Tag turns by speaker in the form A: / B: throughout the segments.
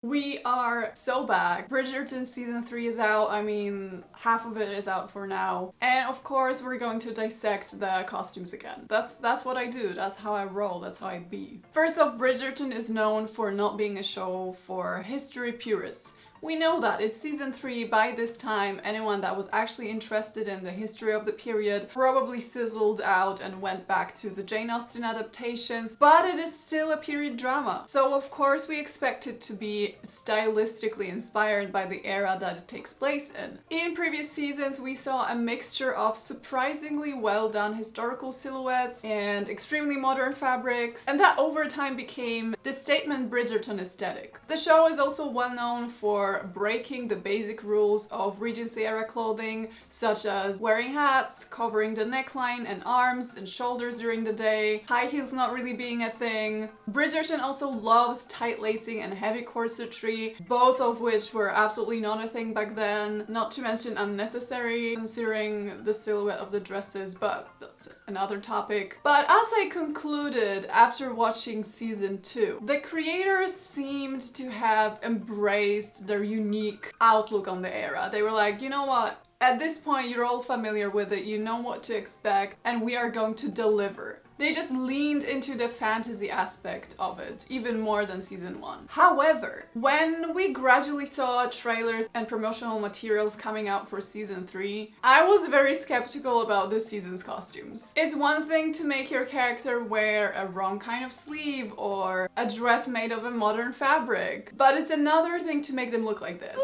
A: We are so back. Bridgerton season 3 is out. I mean, half of it is out for now. And of course, we're going to dissect the costumes again. That's what I do. That's how I roll. That's how I be. First off, Bridgerton is known for not being a show for history purists. We know that. It's season 3. By this time, anyone that was actually interested in the history of the period probably sizzled out and went back to the Jane Austen adaptations, but it is still a period drama. So of course we expect it to be stylistically inspired by the era that it takes place in. In previous seasons, we saw a mixture of surprisingly well done historical silhouettes and extremely modern fabrics, and that over time became the statement Bridgerton aesthetic. The show is also well known for breaking the basic rules of Regency era clothing, such as wearing hats, covering the neckline and arms and shoulders during the day, high heels not really being a thing. Bridgerton also loves tight lacing and heavy corsetry, both of which were absolutely not a thing back then, not to mention unnecessary considering the silhouette of the dresses, but that's another topic. But as I concluded after watching season 2, the creators seemed to have embraced their unique outlook on the era. They were like, you know what? At this point, you're all familiar with it, you know what to expect, and we are going to deliver. They just leaned into the fantasy aspect of it, even more than season 1. However, when we gradually saw trailers and promotional materials coming out for season 3, I was very skeptical about this season's costumes. It's one thing to make your character wear a wrong kind of sleeve or a dress made of a modern fabric, but it's another thing to make them look like this.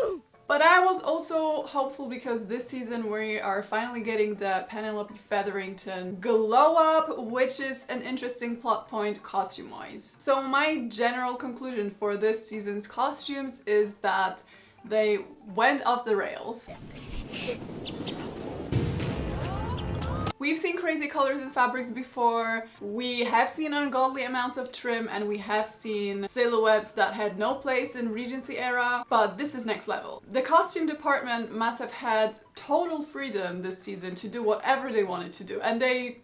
A: But I was also hopeful because this season we are finally getting the Penelope Featherington glow up, which is an interesting plot point costume-wise. So my general conclusion for this season's costumes is that they went off the rails. We've seen crazy colors and fabrics before, we have seen ungodly amounts of trim, and we have seen silhouettes that had no place in Regency era, but this is next level. The costume department must have had total freedom this season to do whatever they wanted to do, and they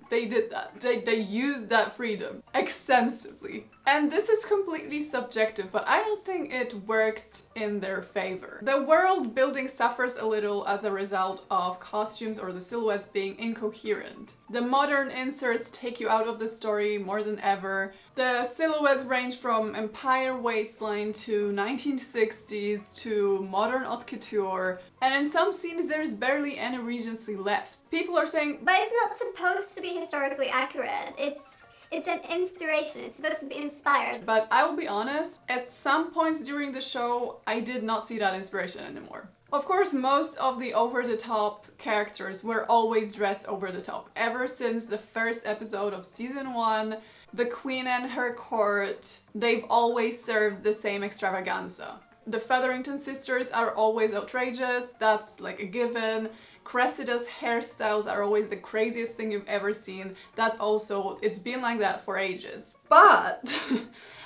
A: did that. They used that freedom extensively. And this is completely subjective, but I don't think it worked in their favor. The world building suffers a little as a result of costumes or the silhouettes being incoherent. The modern inserts take you out of the story more than ever. The silhouettes range from empire waistline to 1960s to modern haute couture, and in some scenes there's barely any Regency left. People are saying,
B: but it's not supposed to be historically accurate. It's an inspiration. It's supposed to be inspired.
A: But I will be honest, at some points during the show, I did not see that inspiration anymore. Of course, most of the over-the-top characters were always dressed over-the-top. Ever since the first episode of season 1, the Queen and her court, they've always served the same extravaganza. The Featherington sisters are always outrageous, that's like a given. Cressida's hairstyles are always the craziest thing you've ever seen. That's also, it's been like that for ages. But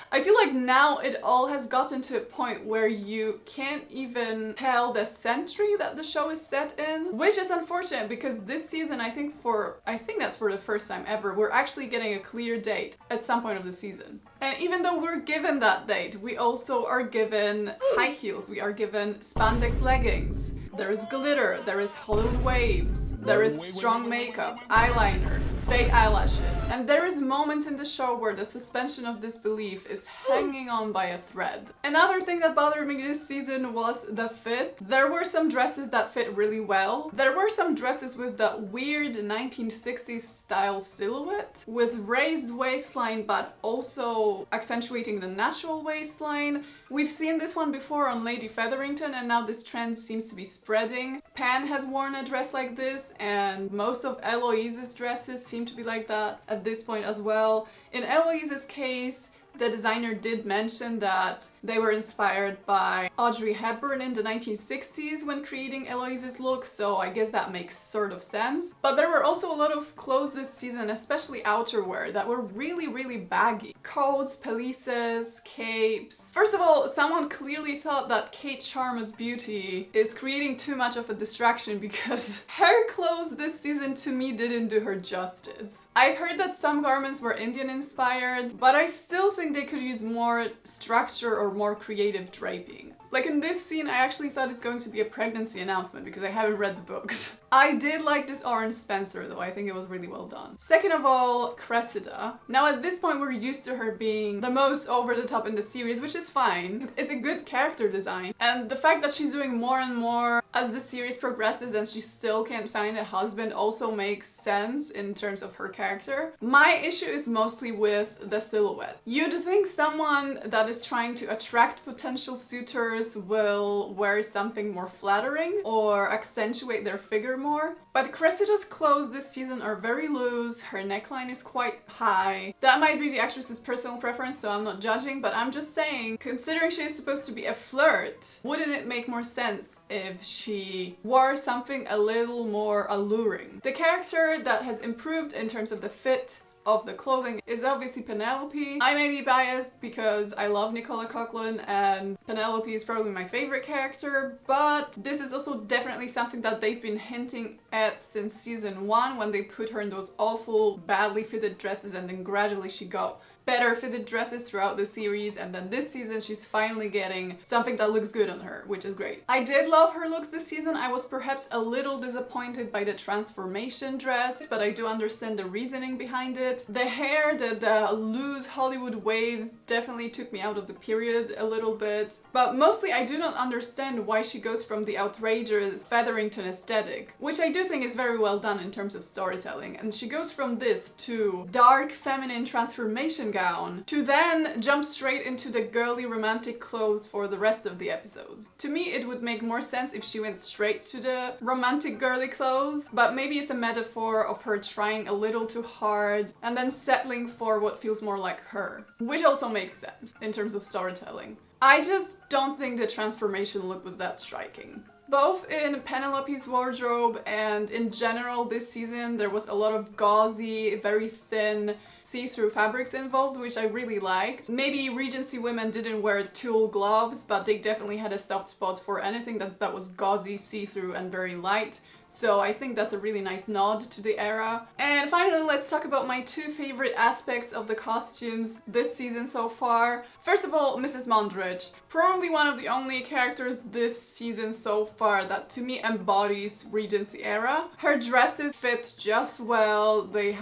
A: I feel like now it all has gotten to a point where you can't even tell the century that the show is set in, which is unfortunate because this season, I think that's for the first time ever, we're actually getting a clear date at some point of the season. And even though we're given that date, we also are given high heels, we are given spandex leggings. There is glitter, there is hollowed waves, there is strong makeup, eyeliner, fake eyelashes, and there is moments in the show where the suspension of disbelief is hanging on by a thread. Another thing that bothered me this season was the fit. There were some dresses that fit really well. There were some dresses with that weird 1960s style silhouette with raised waistline but also accentuating the natural waistline. We've seen this one before on Lady Featherington, and now this trend seems to be spreading. Pan has worn a dress like this, and most of Eloise's dresses seem to be like that at this point as well. In Eloise's case, the designer did mention that they were inspired by Audrey Hepburn in the 1960s when creating Eloise's look, so I guess that makes sort of sense. But there were also a lot of clothes this season, especially outerwear, that were really baggy. Coats, pelisses, capes. First of all, someone clearly thought that Kate Sharma's beauty is creating too much of a distraction because her clothes this season to me didn't do her justice. I've heard that some garments were Indian inspired, but I still think they could use more structure or for more creative draping. Like in this scene, I actually thought it's going to be a pregnancy announcement because I haven't read the books. I did like this orange Spencer though, I think it was really well done. Second of all, Cressida. Now at this point we're used to her being the most over the top in the series, which is fine. It's a good character design. And the fact that she's doing more and more as the series progresses and she still can't find a husband also makes sense in terms of her character. My issue is mostly with the silhouette. You'd think someone that is trying to attract potential suitors will wear something more flattering or accentuate their figure more. But Cressida's clothes this season are very loose, her neckline is quite high. That might be the actress's personal preference, so I'm not judging, but I'm just saying, considering she is supposed to be a flirt, wouldn't it make more sense if she wore something a little more alluring? The character that has improved in terms of the fit of the clothing is obviously Penelope. I may be biased because I love Nicola Coughlan and Penelope is probably my favorite character, but this is also definitely something that they've been hinting at since season 1 when they put her in those awful badly fitted dresses and then gradually she got better fitted dresses throughout the series, and then this season she's finally getting something that looks good on her, which is great. I did love her looks this season. I was perhaps a little disappointed by the transformation dress, but I do understand the reasoning behind it. The hair, the loose Hollywood waves definitely took me out of the period a little bit, but mostly I do not understand why she goes from the outrageous Featherington aesthetic, which I do think is very well done in terms of storytelling, and she goes from this to dark feminine transformation gown to then jump straight into the girly romantic clothes for the rest of the episodes. To me, it would make more sense if she went straight to the romantic girly clothes, but maybe it's a metaphor of her trying a little too hard and then settling for what feels more like her, which also makes sense in terms of storytelling. I just don't think the transformation look was that striking. Both in Penelope's wardrobe and in general this season, there was a lot of gauzy, very thin, see-through fabrics involved, which I really liked. Maybe Regency women didn't wear tulle gloves, but they definitely had a soft spot for anything that was gauzy, see-through, and very light. So I think that's a really nice nod to the era. And finally, let's talk about my two favorite aspects of the costumes this season so far. First of all, Mrs. Mondridge. Probably one of the only characters this season so far that to me embodies Regency era. Her dresses fit just well. They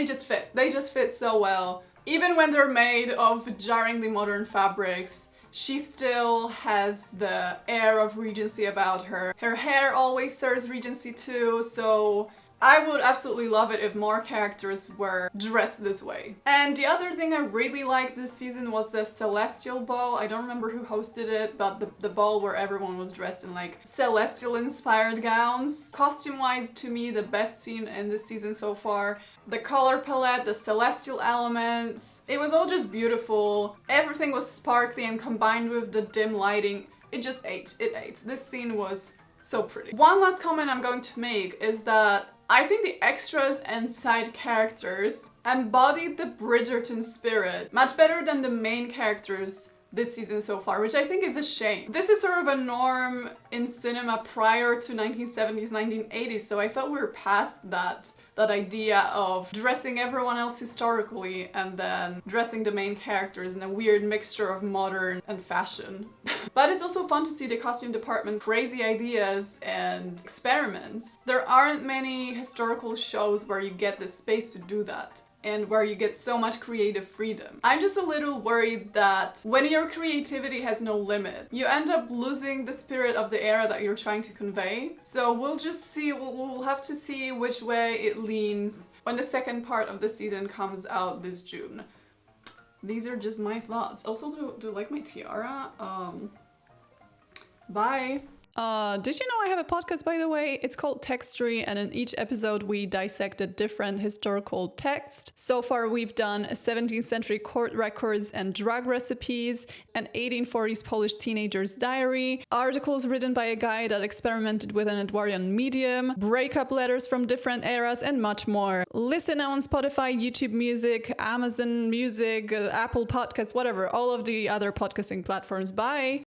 A: just fit. They just fit so well. Even when they're made of jarringly modern fabrics, she still has the air of Regency about her. Her hair always serves Regency too, so I would absolutely love it if more characters were dressed this way. And the other thing I really liked this season was the Celestial Ball. I don't remember who hosted it, but the ball where everyone was dressed in like celestial inspired gowns. Costume-wise, to me, the best scene in this season so far. The color palette, the celestial elements, it was all just beautiful. Everything was sparkly and combined with the dim lighting, it just ate. It ate. This scene was so pretty. One last comment I'm going to make is that I think the extras and side characters embodied the Bridgerton spirit much better than the main characters this season so far, which I think is a shame. This is sort of a norm in cinema prior to 1970s, 1980s, so I thought we were past that idea of dressing everyone else historically and then dressing the main characters in a weird mixture of modern and fashion. But it's also fun to see the costume department's crazy ideas and experiments. There aren't many historical shows where you get the space to do that and where you get so much creative freedom. I'm just a little worried that when your creativity has no limit, you end up losing the spirit of the era that you're trying to convey. So we'll just see, we'll have to see which way it leans when the second part of the season comes out this June. These are just my thoughts. Also, do you like my tiara? Bye. Did you know I have a podcast, by the way? It's called Textory, and in each episode we dissect a different historical text. So far we've done 17th century court records and drug recipes, an 1840s Polish teenager's diary, articles written by a guy that experimented with an Edwardian medium, breakup letters from different eras, and much more. Listen now on Spotify, YouTube Music, Amazon Music, Apple Podcasts, whatever, all of the other podcasting platforms. Bye!